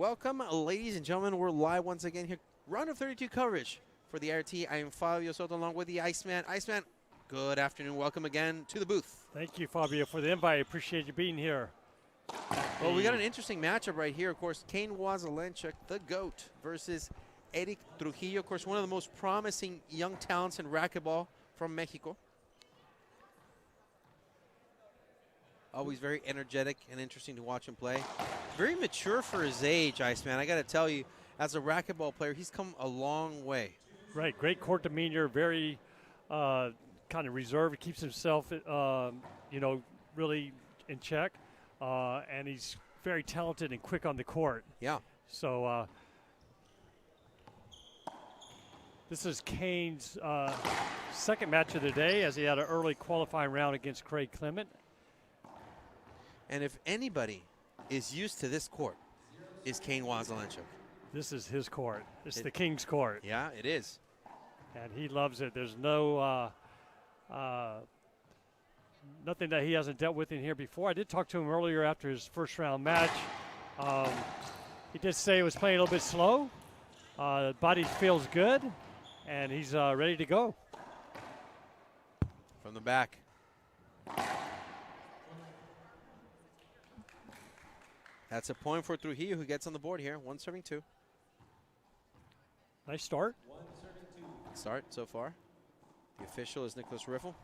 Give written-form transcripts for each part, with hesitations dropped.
Welcome, ladies and gentlemen. We're live once again here. Round of 32 coverage for the RT. I am Fabio Soto along with the Iceman. Iceman, good afternoon. Welcome again to the booth. Thank you, Fabio, for the invite. I appreciate you being here. Well, we got an interesting matchup right here. Of course, Cain WASELENCHUK, the GOAT, versus Eric Trujillo. Of course, one of the most promising young talents in racquetball from Mexico. Always very energetic and interesting to watch him play. Very mature for his age, Iceman. I got to tell you, as a racquetball player, he's come a long way. Right, great court demeanor, very kind of reserved. He keeps himself, really in check, and he's very talented and quick on the court. Yeah. So this is Cain's second match of the day, as he had an early qualifying round against Craig Clement. And if anybody is used to this court, is Cain WASELENCHUK. This is his court. It's the King's court. Yeah, it is. And he loves it. There's no nothing that he hasn't dealt with in here before. I did talk to him earlier after his first round match. He did say he was playing a little bit slow. Body feels good, and he's ready to go. From the back. That's a point for Trujillo, who gets on the board here. 1-2. Nice start. Start so far. The official is Nicholas Riffle.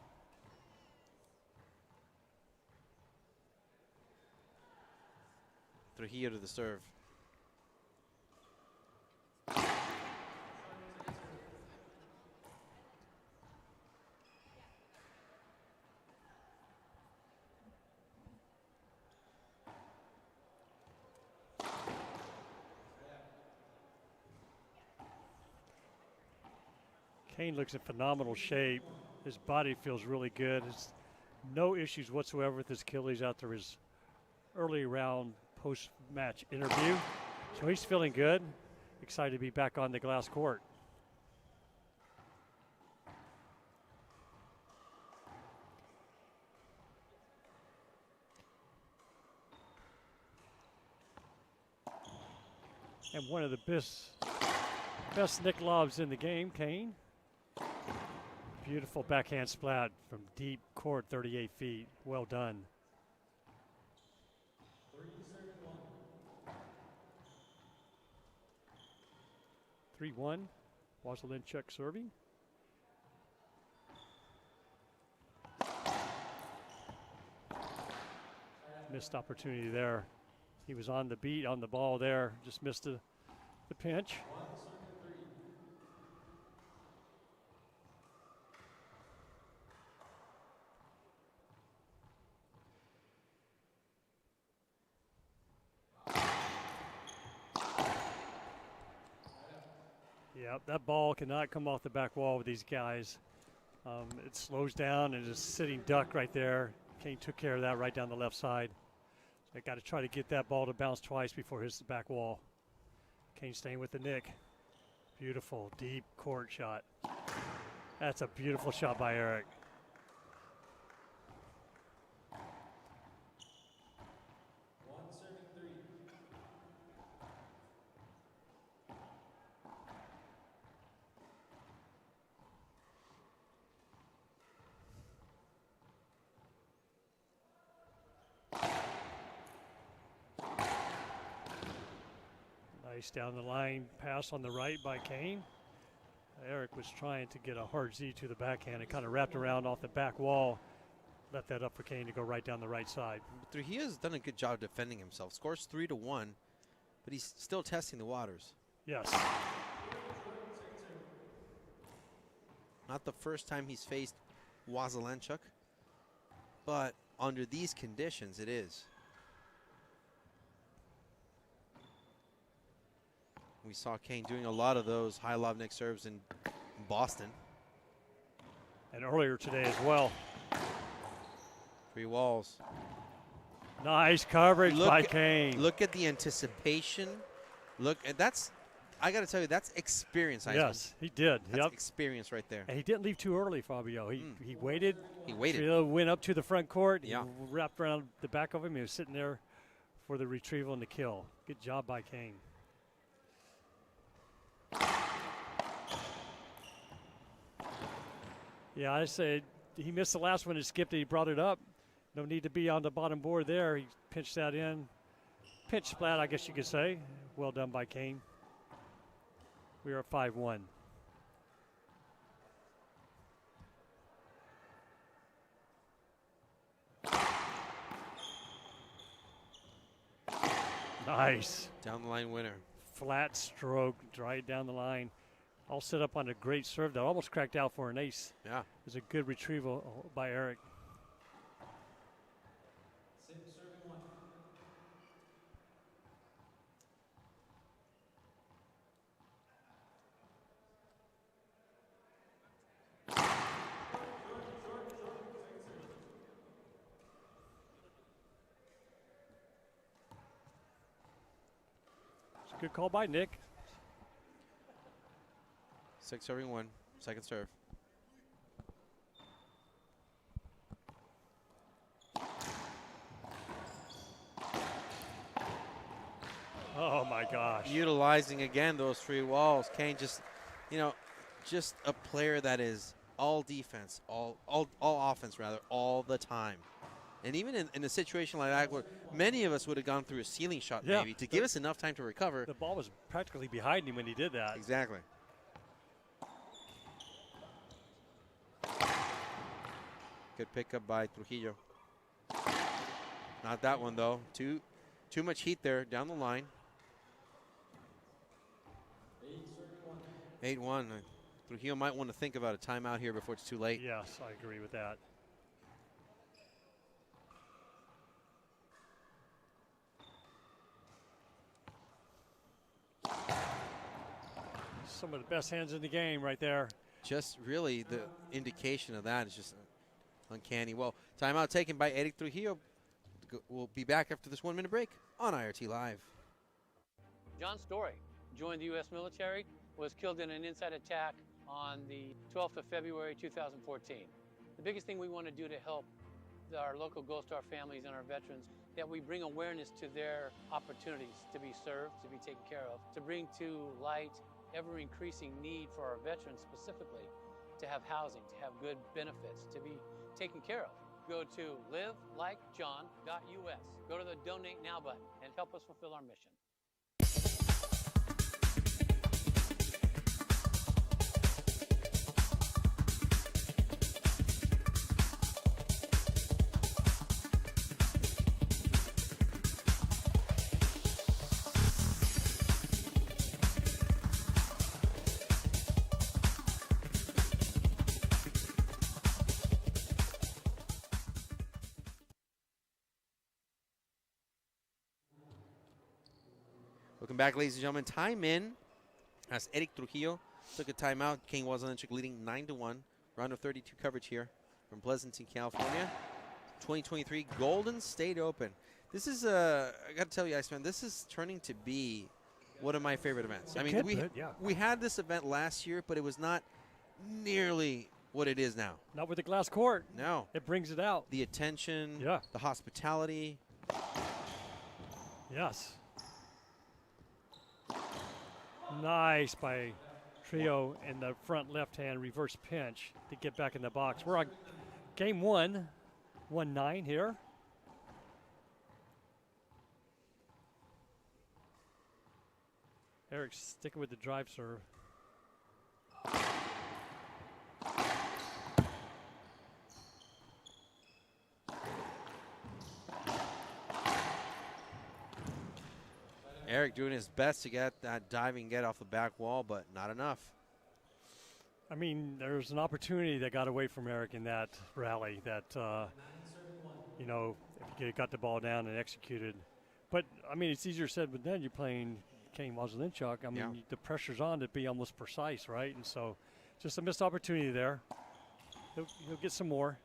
Trujillo to the serve. Cain looks in phenomenal shape. His body feels really good. There's no issues whatsoever with his Achilles after his early round post-match interview. So he's feeling good. Excited to be back on the glass court. And one of the best Nick lobs in the game, Cain. Beautiful backhand splat from deep court, 38 feet. Well done. 3-1. WASELENCHUK serving. Missed opportunity there. He was on the beat, on the ball there. Just missed the pinch. Yep, that ball cannot come off the back wall with these guys. It slows down and is sitting duck right there. Cain took care of that right down the left side. So I got to try to get that ball to bounce twice before it hits the back wall. Cain staying with the nick. Beautiful, deep court shot. That's a beautiful shot by Eric. Nice down the line pass on the right by Cain. Eric was trying to get a hard Z to the backhand. It kind of wrapped around off the back wall. Left that up for Cain to go right down the right side. Trujillo has done a good job defending himself. Scores 3-1, but he's still testing the waters. Yes. Not the first time he's faced WASELENCHUK, but under these conditions, it is. We saw Cain doing a lot of those high lob neck serves in Boston. And earlier today as well. 3 walls. Nice coverage by Cain. Look at the anticipation. Look, and that's, I got to tell you, that's experience. Yes, he did. That's experience right there. And he didn't leave too early, Fabio. He waited. He waited. Trujillo went up to the front court. Yeah. He wrapped around the back of him. He was sitting there for the retrieval and the kill. Good job by Cain. Yeah, I said he missed the last one. He skipped it. He brought it up. No need to be on the bottom board there. He pinched that in. Pinch splat, I guess you could say. Well done by Kane. We are at 5-1. Nice. Down the line winner. Flat stroke, right down the line. All set up on a great serve that almost cracked out for an ace. Yeah. It was a good retrieval by Eric. Good call by Nick. 6-1, second serve. Oh my gosh. Utilizing again those 3 walls. Kane just, you know, just a player that is all defense, all offense rather, all the time. And even in a situation like that, where many of us would have gone through a ceiling shot maybe to give us enough time to recover. The ball was practically behind him when he did that. Exactly. Good pickup by Trujillo. Not that one though. Too much heat there down the line. 8-1. Trujillo might want to think about a timeout here before it's too late. Yes, I agree with that. Some of the best hands in the game right there. Just really the indication of that is just uncanny. Well, timeout taken by Eric Trujillo. We'll be back after this 1-minute break on IRT Live. John Story joined the U.S. military, was killed in an inside attack on the 12th of February 2014. The biggest thing we want to do to help our local Gold Star families and our veterans, that we bring awareness to their opportunities to be served, to be taken care of, to bring to light ever-increasing need for our veterans specifically to have housing, to have good benefits, to be taken care of. Go to livelikejohn.us. Go to the Donate Now button and help us fulfill our mission. Welcome back, ladies and gentlemen. Time in as Eric Trujillo took a timeout. Kane Waselenchuk leading 9-1. Round of 32 coverage here from Pleasanton, California. 2023 Golden State Open. This is, I got to tell you, Iceman, this is turning to be one of my favorite events. I mean, we had this event last year, but it was not nearly what it is now. Not with the glass court. No. It brings it out. The attention, the hospitality. Yes. Nice by Trio in the front left-hand reverse pinch to get back in the box. We're on game 1, 1-9 here. Eric's sticking with the drive serve. Eric doing his best to get that diving get off the back wall, but not enough. I mean, there's an opportunity that got away from Eric in that rally that, you know, if you got the ball down and executed. But, I mean, it's easier said than done. You're playing Kane Waselenchuk. I mean, the pressure's on to be almost precise, right? And so just a missed opportunity there. He'll get some more.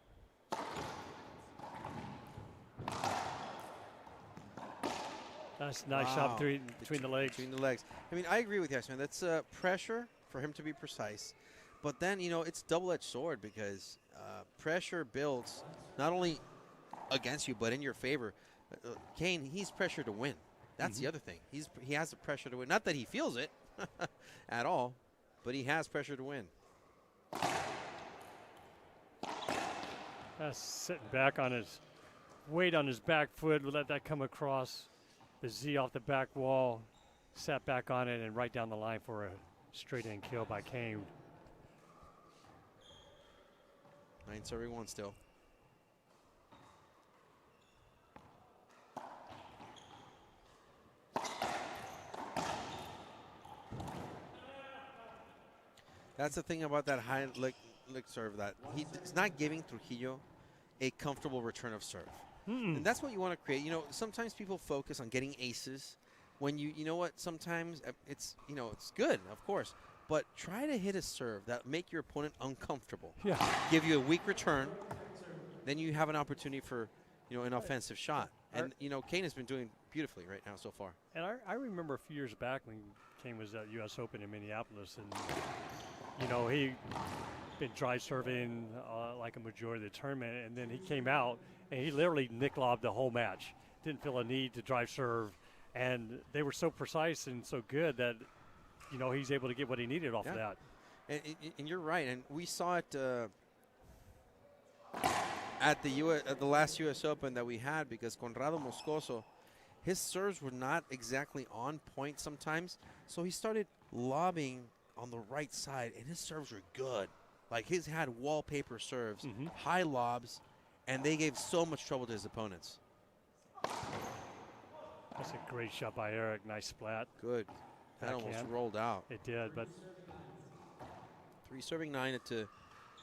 That's a nice shot between the legs. Between the legs. I mean, I agree with you, man. That's pressure for him to be precise. But then, you know, it's double-edged sword because pressure builds not only against you but in your favor. Kane, he's pressured to win. That's the other thing. He has the pressure to win. Not that he feels it at all, but he has pressure to win. Sitting back on his weight on his back foot, let that come across the Z off the back wall, sat back on it and right down the line for a straight in kill by Kane. 9 serving 1 still. That's the thing about that high lick serve, that he's not giving Trujillo a comfortable return of serve. And that's what you want to create. You know, sometimes people focus on getting aces when you know what, sometimes it's, you know, it's good, of course, but try to hit a serve that make your opponent uncomfortable. Yeah. Give you a weak return, then you have an opportunity for, you know, an offensive shot. And, you know, Kane has been doing beautifully right now so far. And I remember a few years back when Kane was at U.S. Open in Minneapolis, and, you know, he been drive serving like a majority of the tournament, and then he came out and he literally nick-lobbed the whole match. Didn't feel a need to drive serve, and they were so precise and so good that, you know, he's able to get what he needed off of that. And you're right, and we saw it at the last U.S. Open that we had, because Conrado Moscoso, his serves were not exactly on point sometimes, so he started lobbing on the right side, and his serves were good. Like, his had wallpaper serves, high lobs, and they gave so much trouble to his opponents. That's a great shot by Eric. Nice splat. Good. That almost rolled out. It did, but 3 serving 9. It's a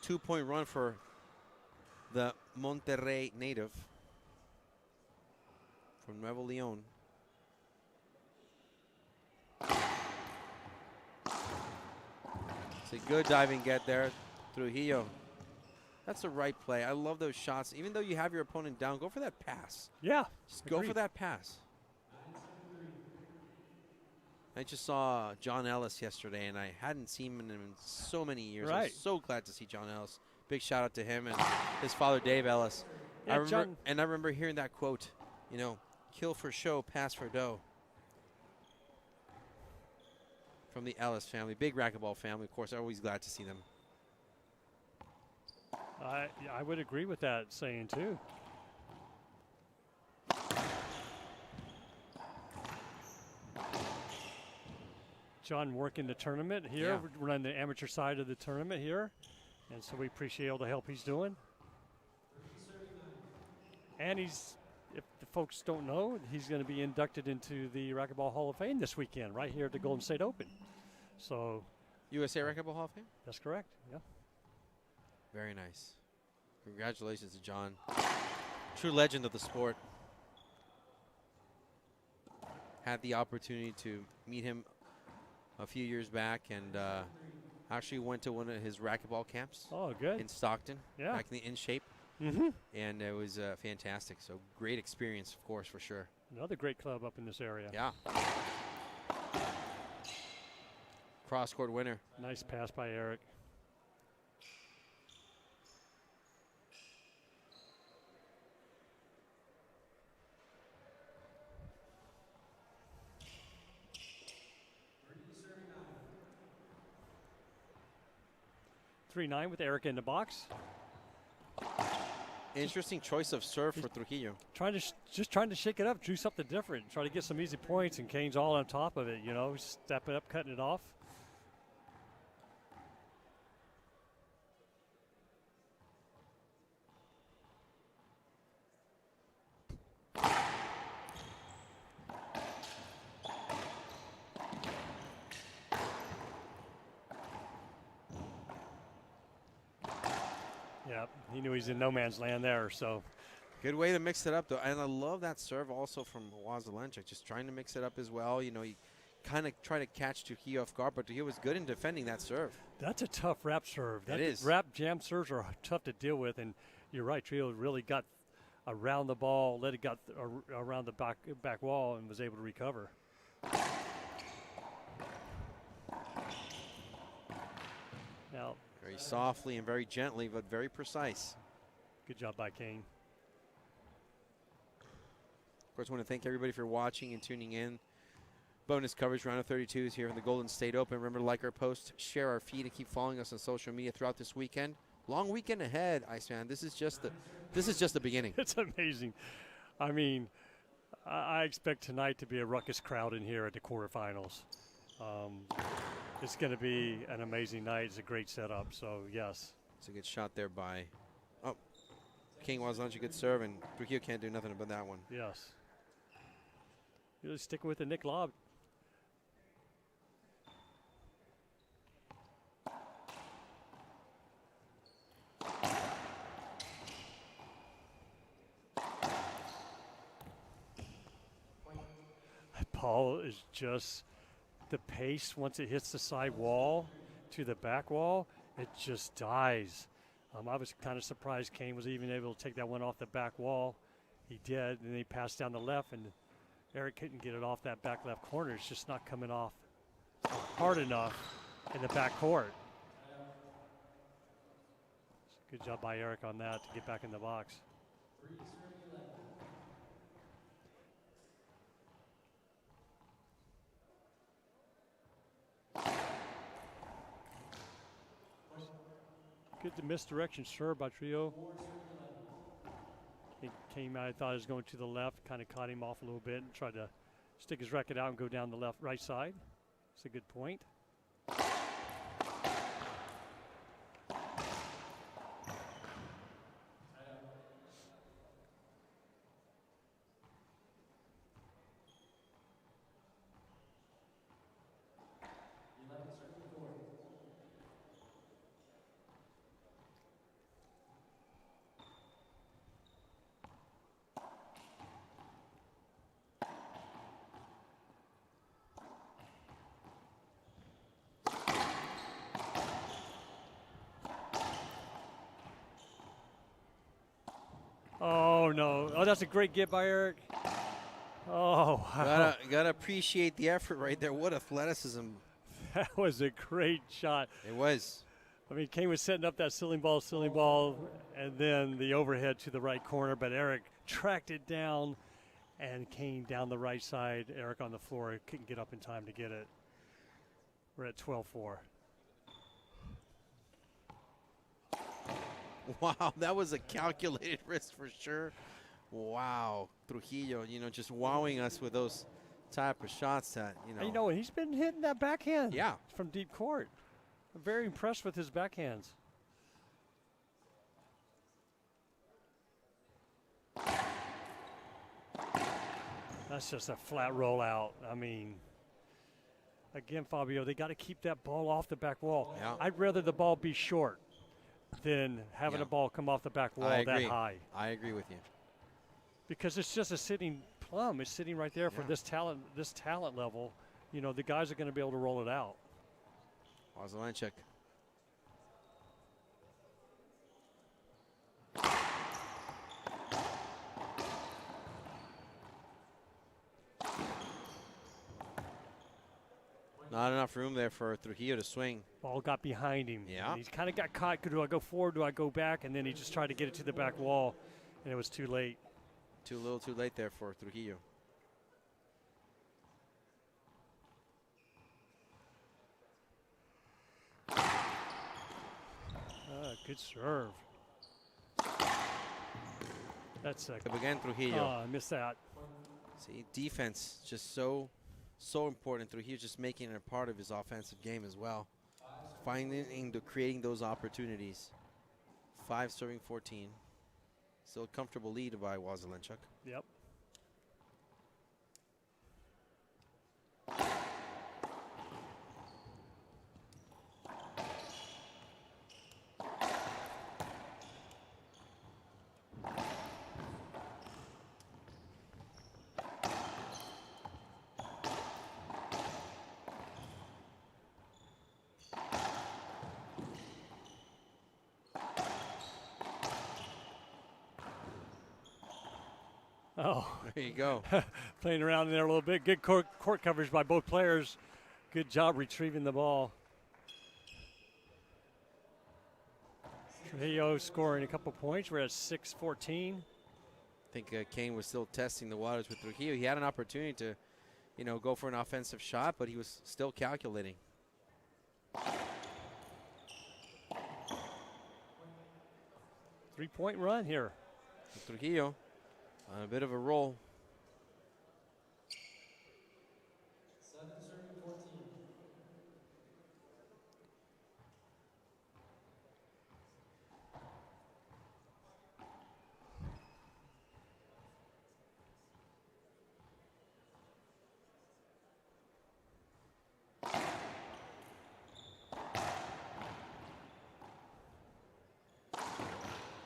2-point run for the Monterrey native from Nuevo Leon. It's a good diving get there. Trujillo. That's the right play. I love those shots. Even though you have your opponent down, go for that pass. Yeah. Just go for that pass. I just saw John Ellis yesterday, and I hadn't seen him in so many years. Right. I'm so glad to see John Ellis. Big shout out to him and his father, Dave Ellis. Yeah, I remember hearing that quote, you know, kill for show, pass for dough. From the Ellis family, big racquetball family. Of course, I'm always glad to see them. I would agree with that saying, too. John working the tournament here. Yeah. We're on the amateur side of the tournament here, and so we appreciate all the help he's doing. And he's, if the folks don't know, he's going to be inducted into the Racquetball Hall of Fame this weekend right here at the Golden State Open. So, USA Racquetball Hall of Fame? That's correct, yeah. Very nice. Congratulations to John. True legend of the sport. Had the opportunity to meet him a few years back, and actually went to one of his racquetball camps. Oh, good. In Stockton. Yeah. Back in the In Shape. Mm-hmm. And it was fantastic. So great experience, of course, for sure. Another great club up in this area. Yeah. Cross-court winner. Nice pass by Eric. .39 with Eric in the box. Interesting choice of serve for Trujillo. Just trying to shake it up, do something different, try to get some easy points, and Kane's all on top of it, you know, stepping up, cutting it off. Yeah, he knew he's in no man's land there, so. Good way to mix it up, though. And I love that serve also from Wazelenchuk, just trying to mix it up as well. You know, he kind of tried to catch Trujillo off guard, but Trujillo was good in defending that serve. That's a tough wrap serve. It is. Wrap jam serves are tough to deal with, and you're right, Trujillo really got around the ball, let it got around the back wall, and was able to recover. Now, very softly and very gently, but very precise. Good job by Kane. Of course, I want to thank everybody for watching and tuning in. Bonus coverage, round of 32s here in the Golden State Open. Remember to like our post, share our feed, and keep following us on social media throughout this weekend. long weekend ahead, Iceman. This is just the beginning. It's amazing. I mean, I expect tonight to be a ruckus crowd in here at the quarterfinals. It's going to be an amazing night. It's a great setup. So yes. It's a good shot there by. Oh, King Waselenchuk, good serve, and Trujillo can't do nothing about that one. Yes. Really sticking with the Nick lob. Ball is just the pace. Once it hits the side wall to the back wall, it just dies. I was kind of surprised Kane was even able to take that one off the back wall. He did, and then he passed down the left, and Eric couldn't get it off that back left corner. It's just not coming off hard enough in the back court. Good job by Eric on that to get back in the box. Good to misdirection serve by Trujillo. He came out, I thought he was going to the left, kind of caught him off a little bit and tried to stick his racket out and go down the right side. It's a good point. Oh, no. Oh, that's a great get by Eric. Oh, wow. Gotta appreciate the effort right there. What athleticism. That was a great shot. It was. I mean, Kane was setting up that ceiling ball, and then the overhead to the right corner, but Eric tracked it down and Kane down the right side. Eric on the floor couldn't get up in time to get it. We're at 12-4. Wow, that was a calculated risk for sure. Wow, Trujillo, just wowing us with those type of shots that, And he's been hitting that backhand. Yeah. From deep court. I'm very impressed with his backhands. That's just a flat rollout. I mean, again, Fabio, they got to keep that ball off the back wall. Yeah. I'd rather the ball be short than having a ball come off the back wall that high. I agree with you. Because it's just a sitting plum. It's sitting right there for this talent level. The guys are going to be able to roll it out. Waselenchuk. Not enough room there for Trujillo to swing. Ball got behind him. Yeah. He's kind of got caught. Do I go forward? Do I go back? And then he just tried to get it to the back wall, and it was too late. Too little too late there for Trujillo. Good serve. That's a. Again, Trujillo. I missed that. See, defense just so important. Trujillo just making it a part of his offensive game as well. Finding and creating those opportunities. 5 serving 14. Still a comfortable lead by Waselenchuk. Yep. Oh, there you go. Playing around in there a little bit. Good court coverage by both players. Good job retrieving the ball. Trujillo scoring a couple points. We're at 6-14. I think Kane was still testing the waters with Trujillo. He had an opportunity to, go for an offensive shot, but he was still calculating. 3-point run here. Trujillo on a bit of a roll.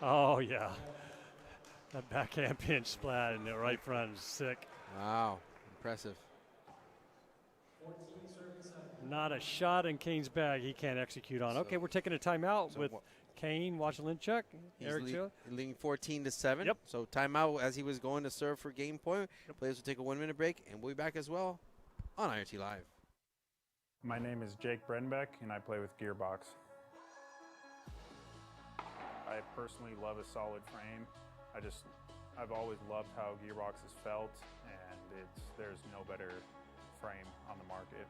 Oh, yeah. That backhand pinch splat in the right front is sick. Wow, impressive. Not a shot in Kane's bag he can't execute on. Okay, we're taking a timeout with Kane, WASELENCHUK, Eric Chill. Leading 14-7. Yep. So timeout as he was going to serve for game point. Yep. Players will take a 1-minute break, and we'll be back as well on IRT Live. My name is Jake Brenbeck, and I play with Gearbox. I personally love a solid frame. I've always loved how Gearbox has felt, and there's no better frame on the market.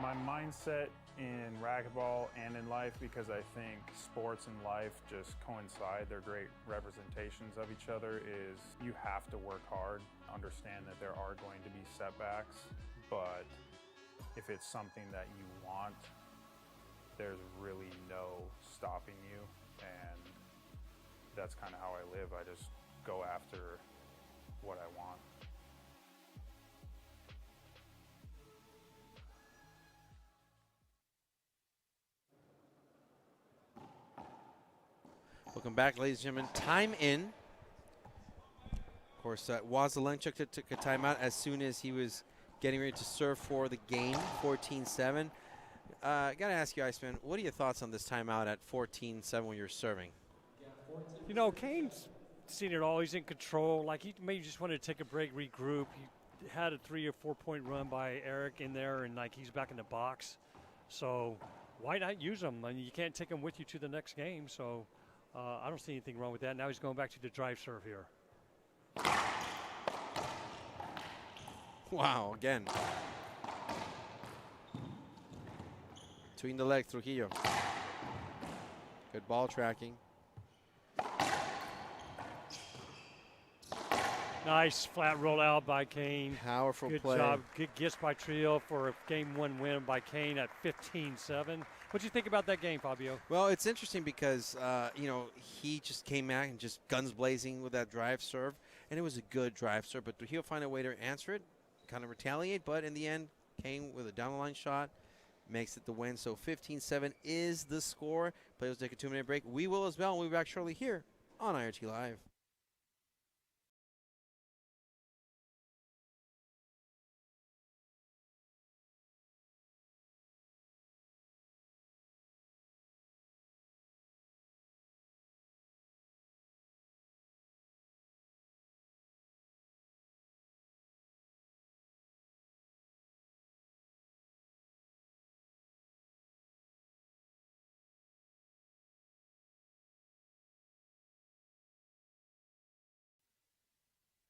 My mindset in racquetball and in life, because I think sports and life just coincide, they're great representations of each other, is you have to work hard, understand that there are going to be setbacks, but if it's something that you want, there's really no stopping you, and that's kind of how I live. I just go after what I want. Welcome back, ladies and gentlemen. Time in. Of course, WASELENCHUK took a timeout as soon as he was getting ready to serve for the game, 14-7. Got to ask you, Iceman, what are your thoughts on this timeout at 14-7 when you're serving? You know, Kane's seen it all. He's in control. Like, he maybe just wanted to take a break, regroup. He had a 3 or 4 point run by Eric in there, and, like, he's back in the box. So why not use him? I mean, you can't take him with you to the next game. So I don't see anything wrong with that. Now he's going back to the drive serve here. Wow, again. Between the legs, Trujillo. Good ball tracking. Nice flat rollout by Kane. Powerful Good play. job. Good gets by Trio for a game 1 win by Kane at 15-7. What do you think about that game, Fabio? Well, it's interesting because, you know, he just came back and just guns blazing with that drive serve, and it was a good drive serve, but he'll find a way to answer it, kind of retaliate, but in the end, Kane with a down-the-line shot makes it the win. So 15-7 is the score. Players take a 2-minute break. We will as well, and we'll be back shortly here on IRT Live.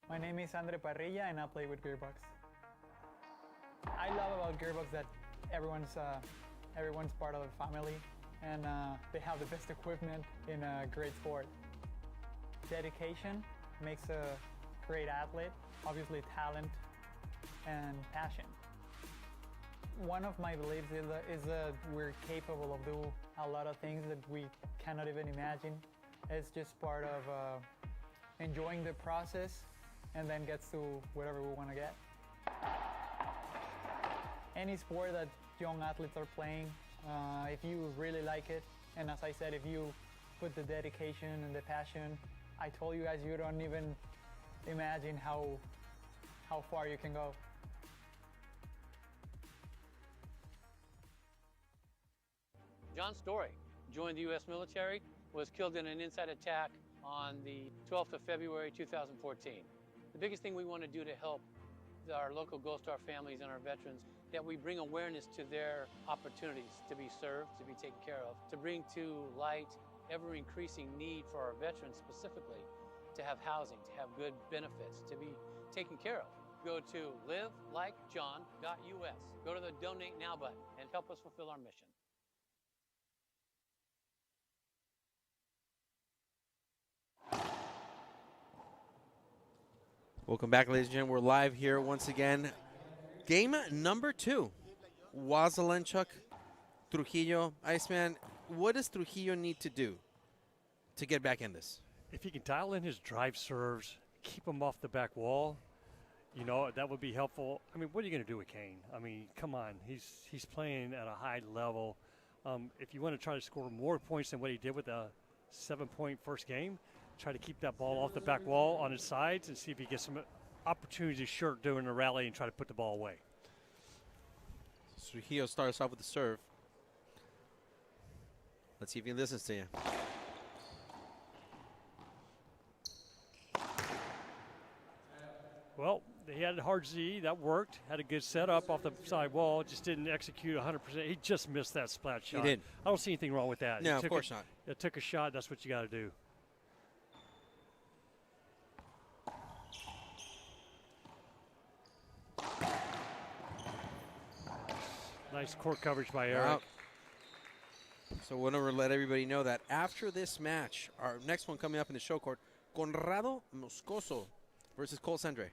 My name is Andre Parrilla and I play with Gearbox. I love about Gearbox that everyone's part of the family, and they have the best equipment in a great sport. Dedication makes a great athlete, obviously talent and passion. One of my beliefs is that we're capable of doing a lot of things that we cannot even imagine. It's just part of enjoying the process and then gets to whatever we want to get. Any sport that young athletes are playing, if you really like it, and as I said, if you put the dedication and the passion, I told you guys you don't even imagine how far you can go. John Story joined the U.S. military, was killed in an inside attack on the 12th of February 2014. The biggest thing we want to do to help our local Gold Star families and our veterans, that we bring awareness to their opportunities to be served, to be taken care of, to bring to light ever-increasing need for our veterans specifically, to have housing, to have good benefits, to be taken care of. Go to livelikejohn.us. Go to the Donate Now button and help us fulfill our mission. Welcome back, ladies and gentlemen. We're live here once again. Game number 2. Waselenchuk, Trujillo. Iceman, what does Trujillo need to do to get back in this? If he can dial in his drive serves, keep him off the back wall, you know, that would be helpful. I mean, what are you going to do with Kane? I mean, come on. He's playing at a high level. If you want to try to score more points than what he did with a 7-point first game, try to keep that ball off the back wall on his sides and see if he gets some opportunities to short during the rally and try to put the ball away. Trujillo starts off with the serve. Let's see if he listens to you. Well, he had a hard Z. That worked. Had a good setup off the side wall. Just didn't execute 100%. He just missed that splat shot. He did. I don't see anything wrong with that. No, of course not. It took a shot. That's what you got to do. Nice court coverage by Eric. Wow. So we'll never let everybody know that after this match, our next one coming up in the show court, Conrado Moscoso versus Cole Sendre.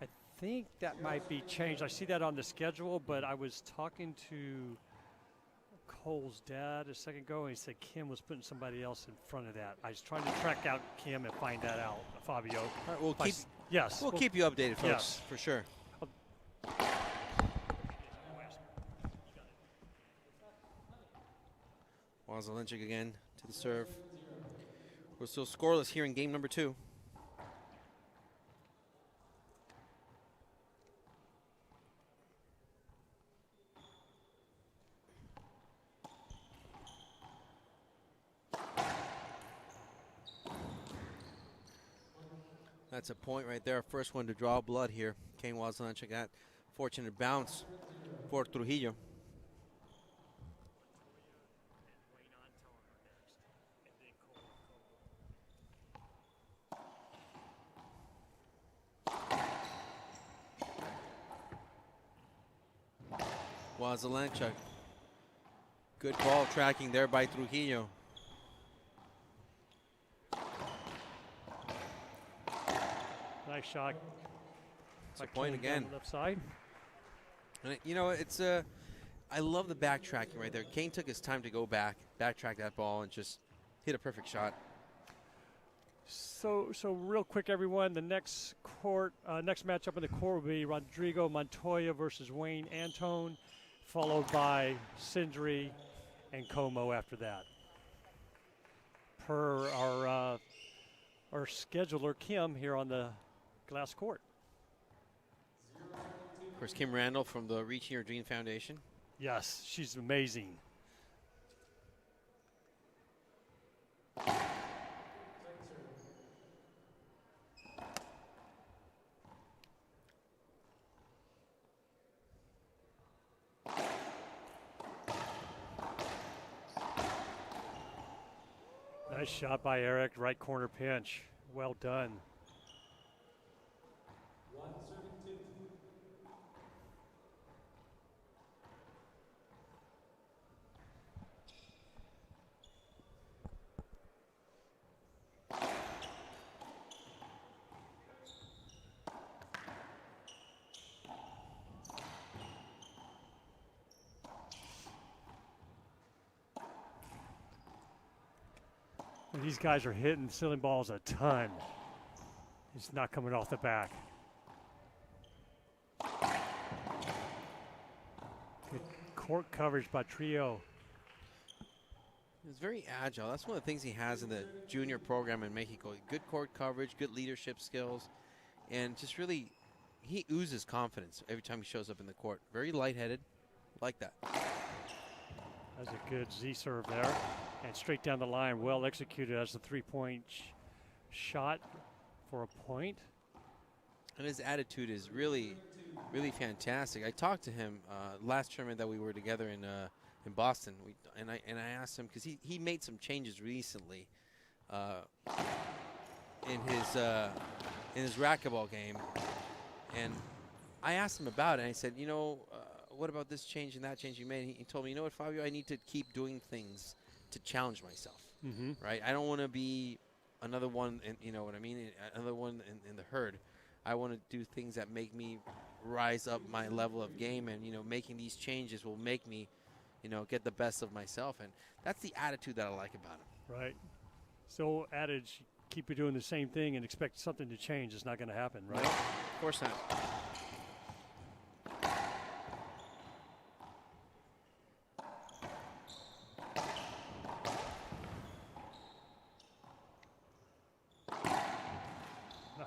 I think that might be changed. I see that on the schedule, but I was talking to Cole's dad a second ago, and he said Kim was putting somebody else in front of that. I was trying to track out Kim and find that out, Fabio. All right, we'll keep you updated, folks, yes. for sure. Waselenchuk again to the serve. We're still scoreless here in game number 2. That's a point right there. First one to draw blood here. Kane Waselenchuk got fortunate bounce for Trujillo. Waselenchuk. Good ball tracking there by Trujillo. Nice shot. It's a point again. On the left side. And you know, it's I love the backtracking right there. Kane took his time to go backtrack that ball, and just hit a perfect shot. So real quick, everyone. The next matchup in the court will be Rodrigo Montoya versus Wayne Antone, followed by Sindri and Como after that. Per our scheduler Kim here on the glass court. Of course, Kim Randall from the Reaching Your Dream Foundation. Yes, she's amazing. Nice shot by Eric, right corner pinch. Well done. And these guys are hitting ceiling balls a ton. He's not coming off the back. Good court coverage by Trio. He's very agile. That's one of the things he has in the junior program in Mexico. Good court coverage, good leadership skills, and just really, he oozes confidence every time he shows up in the court. Very lightheaded, like that. That's a good Z serve there. And straight down the line, well executed as a three-point shot for a point. And his attitude is really, really fantastic. I talked to him last tournament that we were together in Boston, and I asked him, because he made some changes recently in his racquetball game, and I asked him about it. And I said, you know, what about this change and that change you made? And he told me, you know what, Fabio, I need to keep doing things to challenge myself. Right? I don't want to be another one, and you know what I mean, another one in the herd. I want to do things that make me rise up my level of game, and making these changes will make me, get the best of myself, and that's the attitude that I like about him. Right. So adage, keep you doing the same thing and expect something to change. It's not going to happen, right? No, of course not.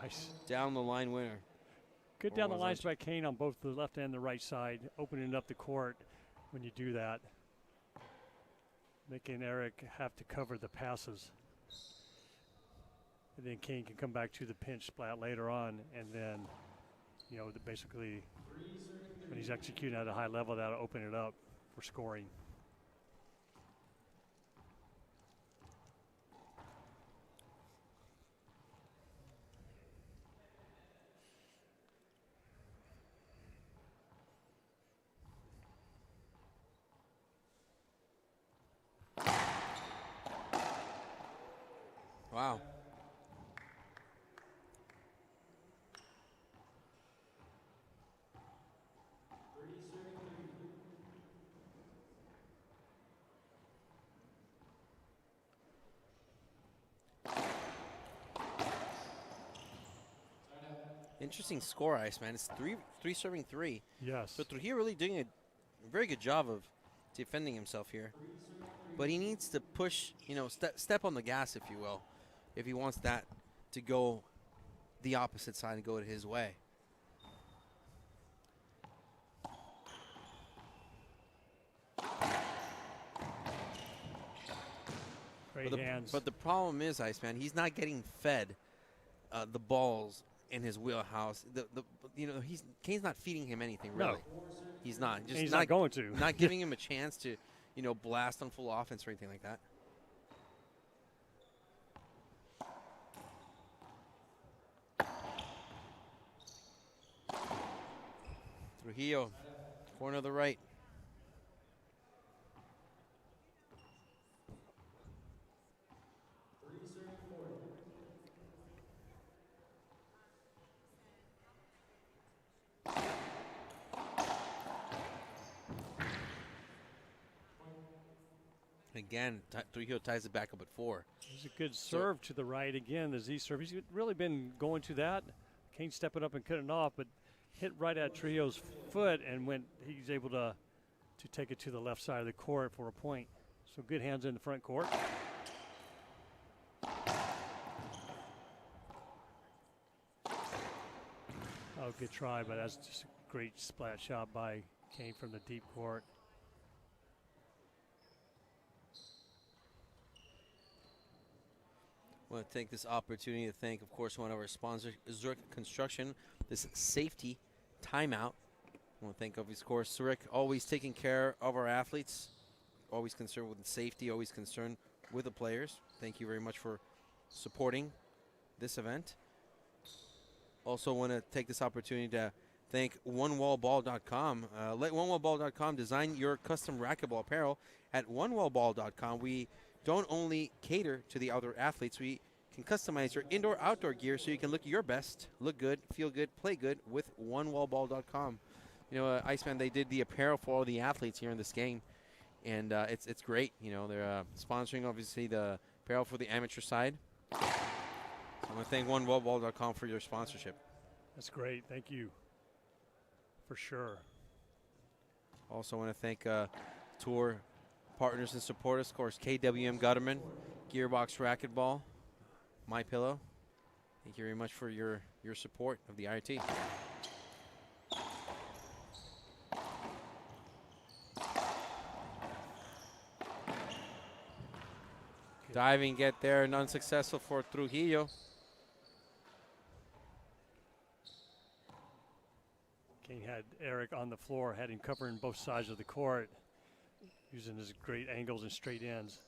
Nice. Down the line winner. Good Or down the was lines it? by Kane on both the left and the right side, opening up the court when you do that, making Eric have to cover the passes. And then Kane can come back to the pinch splat later on, and then, basically when he's executing at a high level, that'll open it up for scoring. Wow. Interesting score, Iceman. It's three serving three. Yes. So Trujillo really doing a very good job of defending himself here. But he needs to push, step on the gas, if you will, if he wants that to go the opposite side and go his way. Great hands. But the problem is, Iceman, he's not getting fed the balls in his wheelhouse. Kane's not feeding him anything, really. No. He's not. Just He's not going to. Not giving him a chance to, blast on full offense or anything like that. Trujillo, corner of the right. Again, Trujillo ties it back up at 4. It's a good serve to the right again, the Z serve. He's really been going to that. Kane stepping up and cutting it off, but hit right at Trujillo's foot, and he's able to take it to the left side of the court for a point. So good hands in the front court. Oh, good try, but that's just a great splat shot by Kane from the deep court. I want to take this opportunity to thank, of course, one of our sponsors, Zurich Construction, this safety timeout. I want to thank, of course, Zurich, always taking care of our athletes, always concerned with safety, always concerned with the players. Thank you very much for supporting this event. Also want to take this opportunity to thank onewallball.com. Let onewallball.com design your custom racquetball apparel. At onewallball.com, we don't only cater to the outdoor athletes, we can customize your indoor-outdoor gear so you can look your best, look good, feel good, play good with onewallball.com. Iceman, they did the apparel for all the athletes here in this game, and it's great. They're sponsoring, obviously, the apparel for the amateur side. So I want to thank onewallball.com for your sponsorship. That's great. Thank you. For sure. Also want to thank tour partners and supporters, of course, KWM Gutterman, Gearbox Racquetball, My Pillow. Thank you very much for your support of the IRT. Diving get there and unsuccessful for Trujillo. Kane had Eric on the floor, had him covering both sides of the court, using his great angles and straight ends.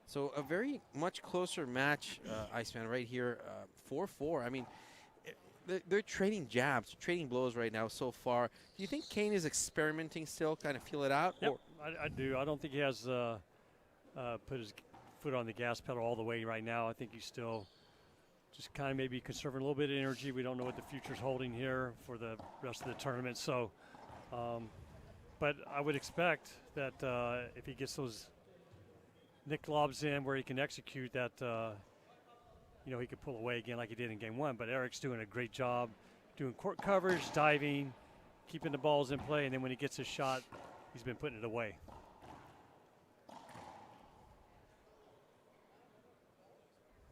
So a very much closer match, Iceman, right here, 4-4. I mean, they're trading jabs, trading blows right now so far. Do you think Kane is experimenting still, kind of feel it out? Yep, Or I do. I don't think he has put his foot on the gas pedal all the way right now. I think he's still just kind of maybe conserving a little bit of energy. We don't know what the future's holding here for the rest of the tournament. So, but I would expect that if he gets those nick lobs in where he can execute that, you know, he could pull away again like he did in game one. But Eric's doing a great job doing court coverage, diving, keeping the balls in play, and then when he gets his shot, he's been putting it away.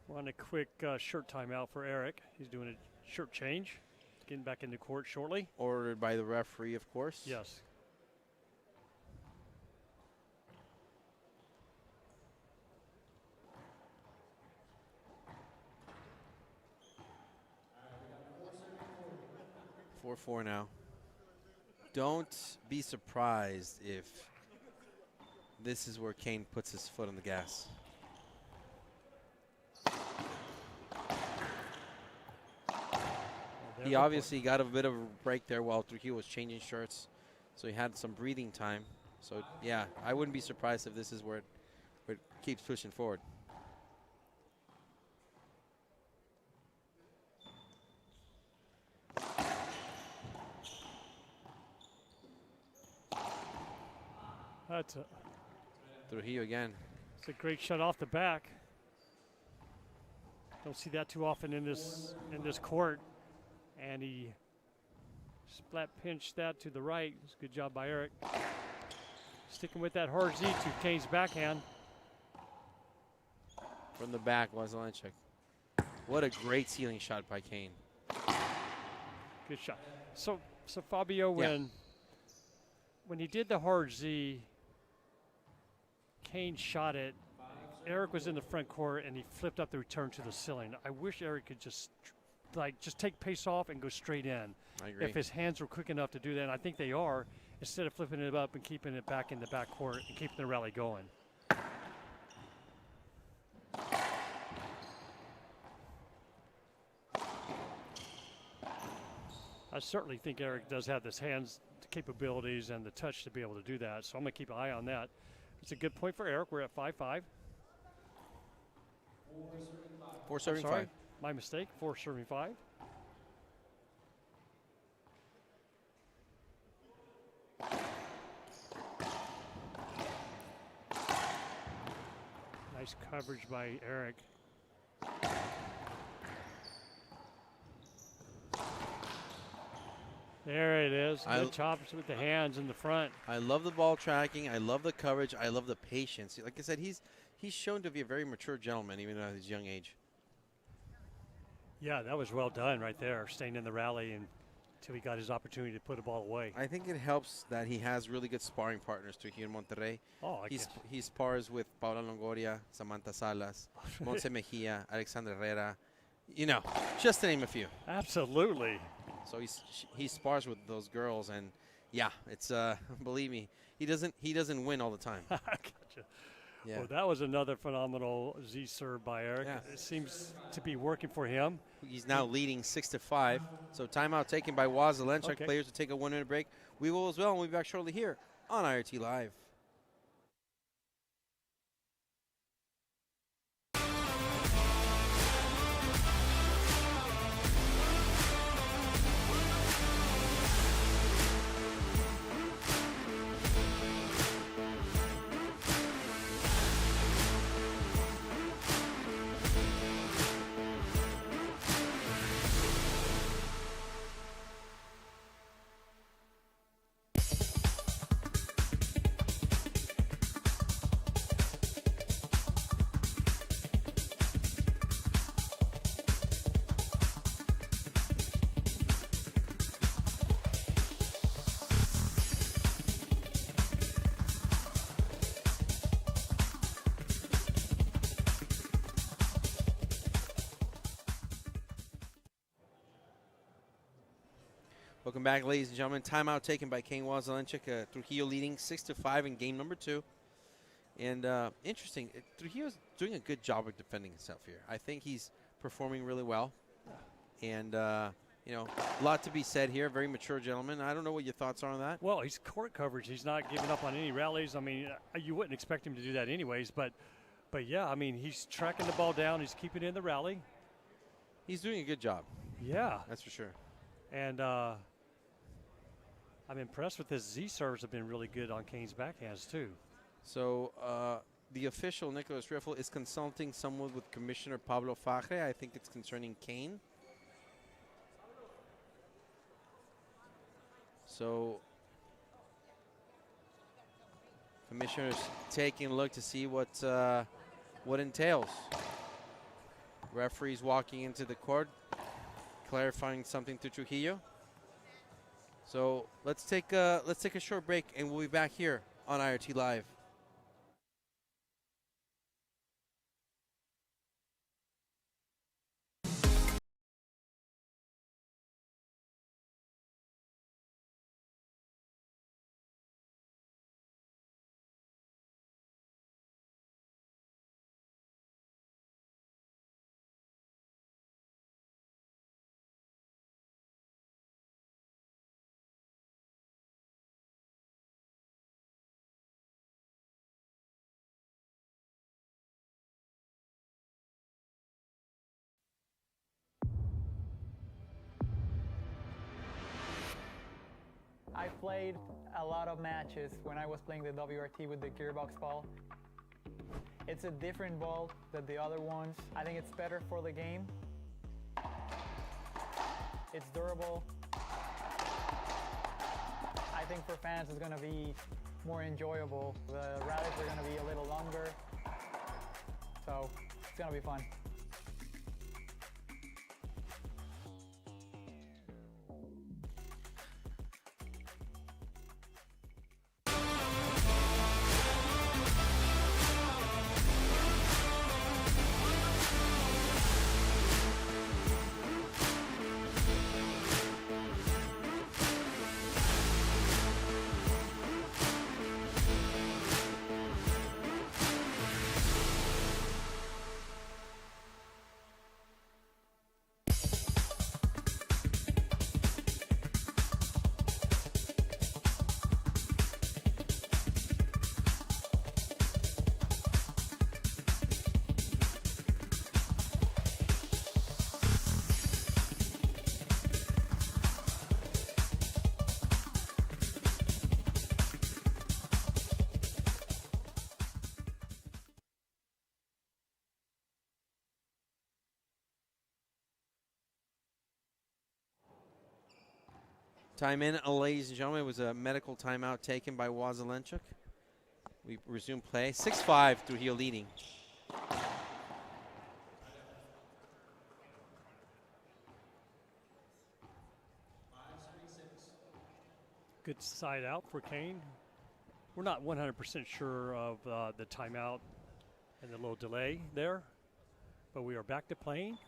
We're on a quick shirt timeout for Eric. He's doing a shirt change, getting back into court shortly. ordered by the referee, of course. Yes. Four 4 now. Don't be surprised if this is where Kane puts his foot on the gas. He obviously got a bit of a break there while Trujillo was changing shirts, so he had some breathing time. So yeah, I wouldn't be surprised if this is where it keeps pushing forward. That's a, Trujillo again. it's a great shot off the back. Don't see that too often in this court. And he splat pinched that to the right. It's a good job by Eric. Sticking with that hard Z to Kane's backhand. From the back, Wazelenchuk. What a great ceiling shot by Kane. Good shot. So Fabio, when he did the hard Z, Kane shot it. Eric was in the front court and he flipped up the return to the ceiling. I wish Eric could just take pace off and go straight in. I agree. If his hands were quick enough to do that, and I think they are, instead of flipping it up and keeping it back in the back court and keeping the rally going. I certainly think Eric does have his hands capabilities and the touch to be able to do that, so I'm going to keep an eye on that. It's a good point for Eric. We're at 5-5. 4 serving 5. My mistake. 4 serving 5. Nice coverage by Eric. There it is. Good chops with the hands in the front. I love the ball tracking. I love the coverage. I love the patience. Like I said, he's shown to be a very mature gentleman, even at his young age. Yeah, that was well done right there, staying in the rally until he got his opportunity to put a ball away. I think it helps that he has really good sparring partners to here in Monterrey. Oh, he spars with Paula Longoria, Samantha Salas, Monse Mejia, Alexandra Herrera, you know, just to name a few. Absolutely. So he spars with those girls, and yeah, it's believe me, he doesn't win all the time. Gotcha. Yeah. Well, that was another phenomenal Z serve by Eric. Yeah. It seems to be working for him. He's now leading 6-5. So timeout taken by Wazelenchuk. Okay. Players to take a 1-minute break. We will as well, and we'll be back shortly here on IRT Live. Welcome back, ladies and gentlemen. Timeout taken by Kane Wazelenchuk. Trujillo leading 6-5 in game number 2. And interesting, Trujillo's doing a good job of defending himself here. I think he's performing really well. And, you know, a lot to be said here. Very mature gentleman. I don't know what your thoughts are on that. Well, he's court coverage. He's not giving up on any rallies. I mean, you wouldn't expect him to do that anyways, but yeah, I mean, he's tracking the ball down. He's keeping it in the rally. He's doing a good job. Yeah. That's for sure. And I'm impressed with his Z serves have been really good on Kane's backhands too. So the official, Nicholas Riffle, is consulting someone with Commissioner Pablo Fajre. I think it's concerning Kane. So Commissioner's taking a look to see what entails. Referee's walking into the court, clarifying something to Trujillo. So let's take a short break, and we'll be back here on IRT Live. I played a lot of matches when I was playing the WRT with the gearbox ball. It's a different ball than the other ones. I think it's better for the game. It's durable. I think for fans it's gonna be more enjoyable. The rallies are gonna be a little longer, so it's gonna be fun. Time in, ladies and gentlemen. It was a medical timeout taken by WASELENCHUK. We resume play. 6-5, Trujillo leading. Good side out for Kane. We're not 100% sure of the timeout and the little delay there, but we are back to playing.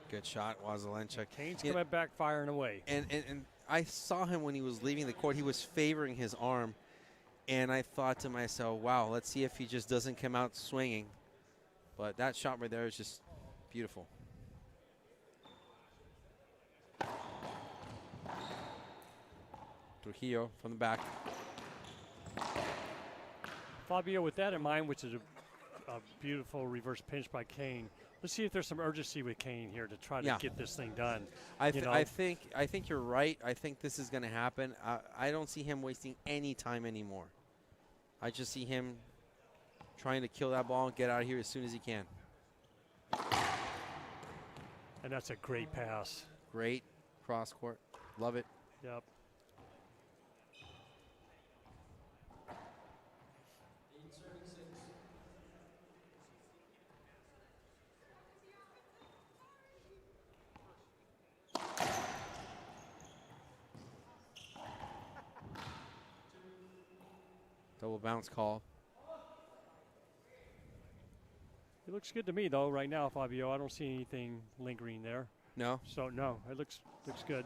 Good shot, WASELENCHUK. Kane's coming back firing away. And I saw him when he was leaving the court. He was favoring his arm. And I thought to myself, wow, let's see if he just doesn't come out swinging. But that shot right there is just beautiful. Trujillo from the back. Fabio, with that in mind, which is a beautiful reverse pinch by Kane, let's see if there's some urgency with Kane here to try to get this thing done. I think you're right. I think this is going to happen. I don't see him wasting any time anymore. I just see him trying to kill that ball and get out of here as soon as he can. And that's a great pass. Great cross court. Love it. Yep. Double bounce call. It looks good to me, though, right now, Fabio. I don't see anything lingering there. No? So, no, it looks good.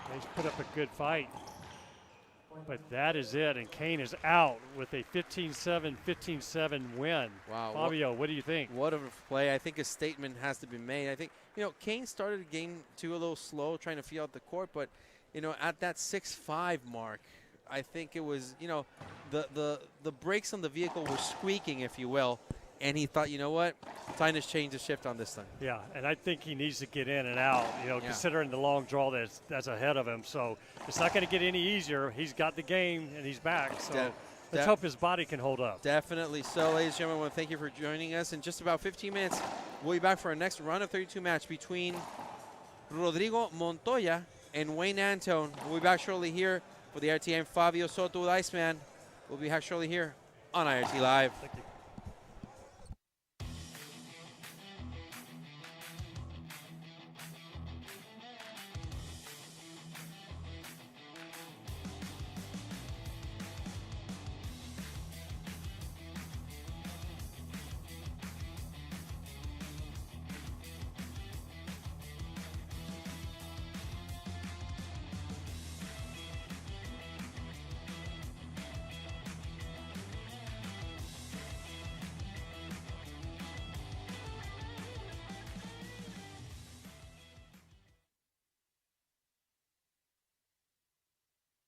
He's put up a good fight. But that is it, and Kane is out with a 15-7, 15-7 win. Wow. Fabio, what do you think? What a play. I think a statement has to be made. I think, Kane started game 2 a little slow, trying to feel out the court, but, at that 6'5" mark, I think it was, the brakes on the vehicle were squeaking, if you will, and he thought, you know what, time to change the shift on this thing. Yeah, and I think he needs to get in and out, considering the long draw that's ahead of him. So it's not going to get any easier. He's got the game, and he's back. So let's hope his body can hold up. Definitely so, ladies and gentlemen. I want to thank you for joining us. In just about 15 minutes, we'll be back for our next round of 32 match between Rodrigo Montoya and Wayne Antone. We'll be back shortly here for the RTM Fabio Soto with Iceman. We'll be back shortly here on IRT Live. Thank you.